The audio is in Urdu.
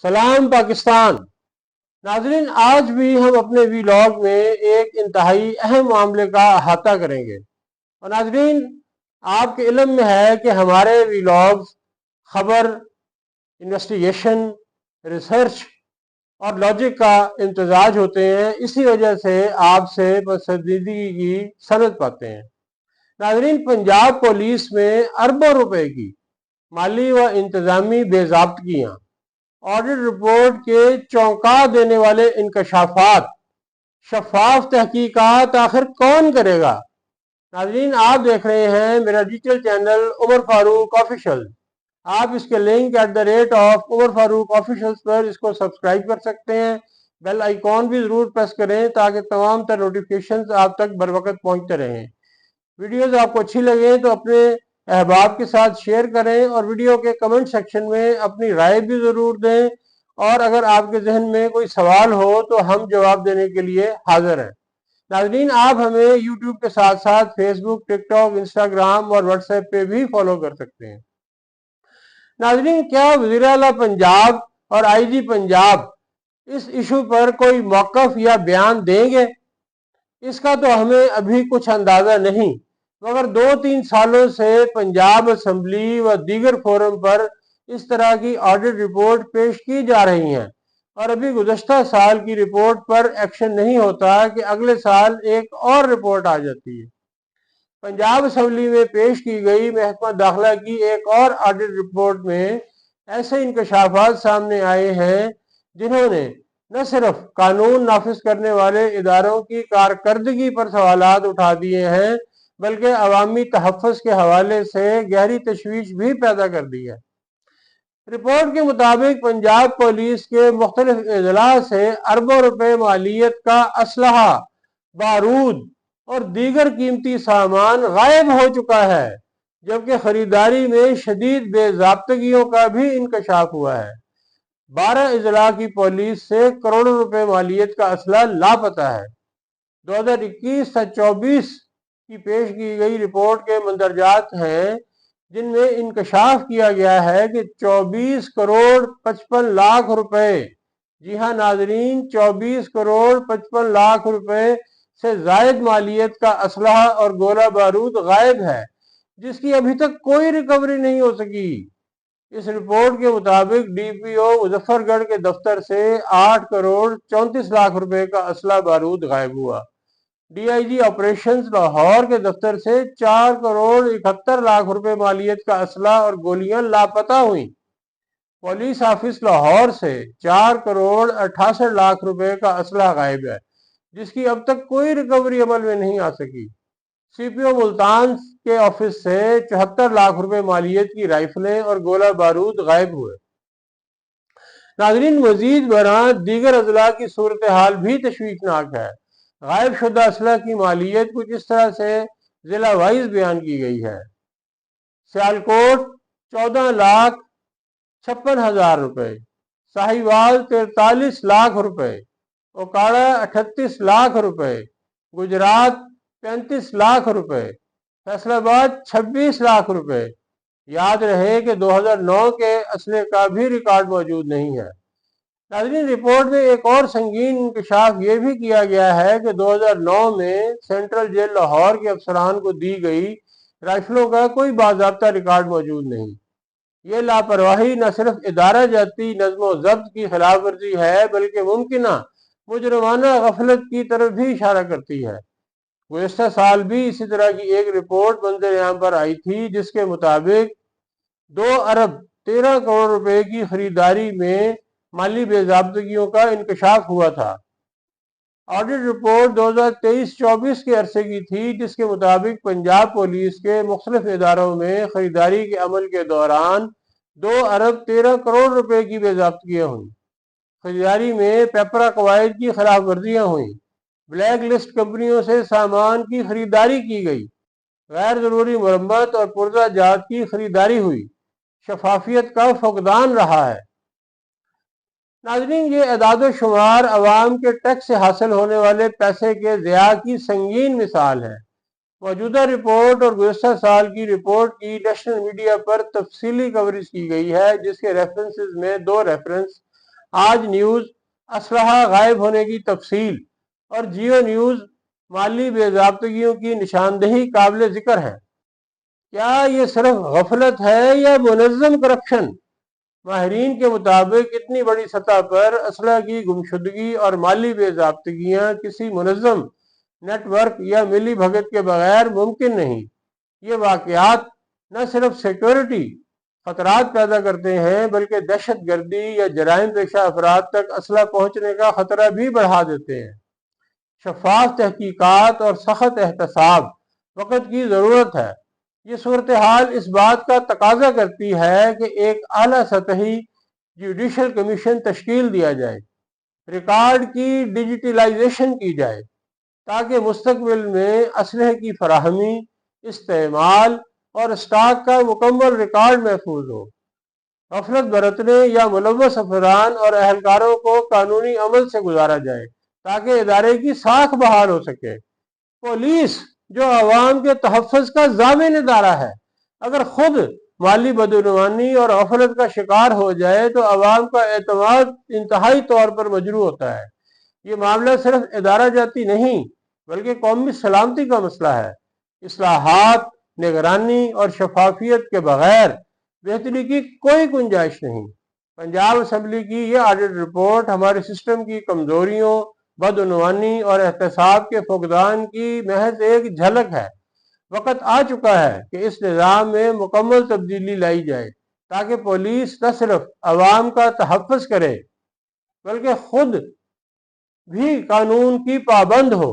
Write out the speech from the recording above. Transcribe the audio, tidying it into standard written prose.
سلام پاکستان ناظرین، آج بھی ہم اپنے ویلاگ میں ایک انتہائی اہم معاملے کا احاطہ کریں گے۔ اور ناظرین، آپ کے علم میں ہے کہ ہمارے ویلاگز خبر، انویسٹیگیشن، ریسرچ اور لاجک کا امتزاج ہوتے ہیں، اسی وجہ سے آپ سے پسندیدگی کی سند پاتے ہیں۔ ناظرین، پنجاب پولیس میں اربوں روپے کی مالی و انتظامی بے ضابطگیاں، آڈٹ رپورٹ کے چونکا دینے والے انکشافات، شفاف تحقیقات آخر کون کرے گا؟ ناظرین، آپ دیکھ رہے ہیں میرا ڈیجیٹل چینل عمر فاروق آفیشل۔ آپ اس کے لنک @عمر فاروق آفیشل پر اس کو سبسکرائب کر سکتے ہیں۔ بیل آئیکن بھی ضرور پریس کریں تاکہ تمام تر نوٹیفیکیشنز آپ تک بر وقت پہنچتے رہیں۔ ویڈیوز آپ کو اچھی لگیں تو اپنے احباب کے ساتھ شیئر کریں اور ویڈیو کے کمنٹ سیکشن میں اپنی رائے بھی ضرور دیں، اور اگر آپ کے ذہن میں کوئی سوال ہو تو ہم جواب دینے کے لیے حاضر ہیں۔ ناظرین، آپ ہمیں یوٹیوب کے ساتھ ساتھ فیس بک، ٹک ٹاک، انسٹاگرام اور واٹس ایپ پہ بھی فالو کر سکتے ہیں۔ ناظرین، کیا وزیر اعلیٰ پنجاب اور آئی جی پنجاب اس ایشو پر کوئی موقف یا بیان دیں گے؟ اس کا تو ہمیں ابھی کچھ اندازہ نہیں، مگر 2-3 سالوں سے پنجاب اسمبلی و دیگر فورم پر اس طرح کی آڈٹ رپورٹ پیش کی جا رہی ہیں، اور ابھی گزشتہ سال کی رپورٹ پر ایکشن نہیں ہوتا کہ اگلے سال ایک اور رپورٹ آ جاتی ہے۔ پنجاب اسمبلی میں پیش کی گئی محکمہ داخلہ کی ایک اور آڈٹ رپورٹ میں ایسے انکشافات سامنے آئے ہیں جنہوں نے نہ صرف قانون نافذ کرنے والے اداروں کی کارکردگی پر سوالات اٹھا دیے ہیں، بلکہ عوامی تحفظ کے حوالے سے گہری تشویش بھی پیدا کر دی ہے۔ رپورٹ کے مطابق پنجاب پولیس کے مختلف اضلاع سے اربوں روپے مالیت کا اسلحہ، بارود اور دیگر قیمتی سامان غائب ہو چکا ہے، جبکہ خریداری میں شدید بے ضابطگیوں کا بھی انکشاف ہوا ہے۔ 12 اضلاع کی پولیس سے کروڑوں روپے مالیت کا اسلحہ لاپتہ ہے۔ 2021-24 کی پیش کی گئی رپورٹ کے مندرجات ہیں جن میں انکشاف کیا گیا ہے کہ 24 کروڑ 55 لاکھ روپے، جی ہاں ناظرین، 24 کروڑ 55 لاکھ روپے سے زائد مالیت کا اسلحہ اور گولہ بارود غائب ہے، جس کی ابھی تک کوئی ریکوری نہیں ہو سکی۔ اس رپورٹ کے مطابق ڈی پی او مظفر گڑھ کے دفتر سے 8 کروڑ 34 لاکھ روپے کا اسلحہ بارود غائب ہوا۔ D I G operations Lahore کے دفتر سے 4 کروڑ 71 لاکھ روپے مالیت کا اسلحہ اور گولیاں لاپتہ ہوئیں۔ پولیس آفس لاہور سے 4 کروڑ 68 لاکھ روپے کا اسلحہ غائب ہے، جس کی اب تک کوئی ریکوری عمل میں نہیں آ سکی۔ سی پی او ملتان کے آفس سے 74 لاکھ روپے مالیت کی رائفلیں اور گولہ بارود غائب ہوئے۔ ناظرین، مزید برآں دیگر اضلاع کی صورتحال بھی تشویشناک ہے۔ غائب شدہ اسلحہ کی مالیت کچھ اس طرح سے ضلع وائز بیان کی گئی ہے: سیالکوٹ 14,56,000 روپے، ساہیوال 43 لاکھ روپے، اوکاڑا 38 لاکھ روپے، گجرات 35 لاکھ روپے، فیصل آباد 26 لاکھ روپے۔ یاد رہے کہ 2009 کے اسلحے کا بھی ریکارڈ موجود نہیں ہے۔ ناظرین، رپورٹ میں ایک اور سنگین انکشاف یہ بھی کیا گیا ہے کہ 2009 میں سینٹرل جیل لاہور کے افسران کو دی گئی رائفلوں کا کوئی باضابطہ ریکارڈ موجود نہیں۔ یہ لاپرواہی نہ صرف ادارہ جاتی نظم و ضبط کی خلاف ورزی ہے، بلکہ ممکنہ مجرمانہ غفلت کی طرف بھی اشارہ کرتی ہے۔ گزشتہ سال بھی اسی طرح کی ایک رپورٹ منظر عام پر آئی تھی، جس کے مطابق 2 ارب 13 کروڑ روپے کی خریداری میں مالی بے ضابطگیوں کا انکشاف ہوا تھا۔ آڈٹ رپورٹ 2023-24 کے عرصے کی تھی، جس کے مطابق پنجاب پولیس کے مختلف اداروں میں خریداری کے عمل کے دوران 2 ارب 13 کروڑ روپے کی بے ضابطگیاں ہوئیں۔ خریداری میں پیپرا قواعد کی خلاف ورزیاں ہوئیں، بلیک لسٹ کمپنیوں سے سامان کی خریداری کی گئی، غیر ضروری مرمت اور پرزہ جات کی خریداری ہوئی، شفافیت کا فقدان رہا ہے۔ ناظرین، یہ اعداد و شمار عوام کے ٹیکس سے حاصل ہونے والے پیسے کے ضیاع کی سنگین مثال ہے۔ موجودہ رپورٹ اور گزشتہ سال کی رپورٹ کی نیشنل میڈیا پر تفصیلی کوریج کی گئی ہے، جس کے ریفرنسز میں 2 ریفرنس آج نیوز اسلحہ غائب ہونے کی تفصیل اور جیو نیوز مالی بے ضابطگیوں کی نشاندہی قابل ذکر ہے۔ کیا یہ صرف غفلت ہے یا منظم کرپشن؟ ماہرین کے مطابق اتنی بڑی سطح پر اسلحہ کی گمشدگی اور مالی بے ضابطگیاں کسی منظم نیٹ ورک یا ملی بھگت کے بغیر ممکن نہیں۔ یہ واقعات نہ صرف سیکیورٹی خطرات پیدا کرتے ہیں بلکہ دہشت گردی یا جرائم پیشہ افراد تک اسلحہ پہنچنے کا خطرہ بھی بڑھا دیتے ہیں۔ شفاف تحقیقات اور سخت احتساب وقت کی ضرورت ہے۔ یہ صورتحال اس بات کا تقاضا کرتی ہے کہ ایک اعلیٰ سطحی جوڈیشل کمیشن تشکیل دیا جائے، ریکارڈ کی ڈیجیٹلائزیشن کی جائے تاکہ مستقبل میں اسلحے کی فراہمی، استعمال اور اسٹاک کا مکمل ریکارڈ محفوظ ہو۔ غفلت برتنے یا ملوث افسران اور اہلکاروں کو قانونی عمل سے گزارا جائے تاکہ ادارے کی ساکھ بحال ہو سکے۔ پولیس جو عوام کے تحفظ کا ضامن ادارہ ہے، اگر خود مالی بدعنوانی اور غفلت کا شکار ہو جائے تو عوام کا اعتماد انتہائی طور پر مجروح ہوتا ہے۔ یہ معاملہ صرف ادارہ جاتی نہیں بلکہ قومی سلامتی کا مسئلہ ہے۔ اصلاحات، نگرانی اور شفافیت کے بغیر بہتری کی کوئی گنجائش نہیں۔ پنجاب اسمبلی کی یہ آڈٹ رپورٹ ہمارے سسٹم کی کمزوریوں، بدعنوانی اور احتساب کے فقدان کی محض ایک جھلک ہے۔ وقت آ چکا ہے کہ اس نظام میں مکمل تبدیلی لائی جائے تاکہ پولیس نہ صرف عوام کا تحفظ کرے بلکہ خود بھی قانون کی پابند ہو۔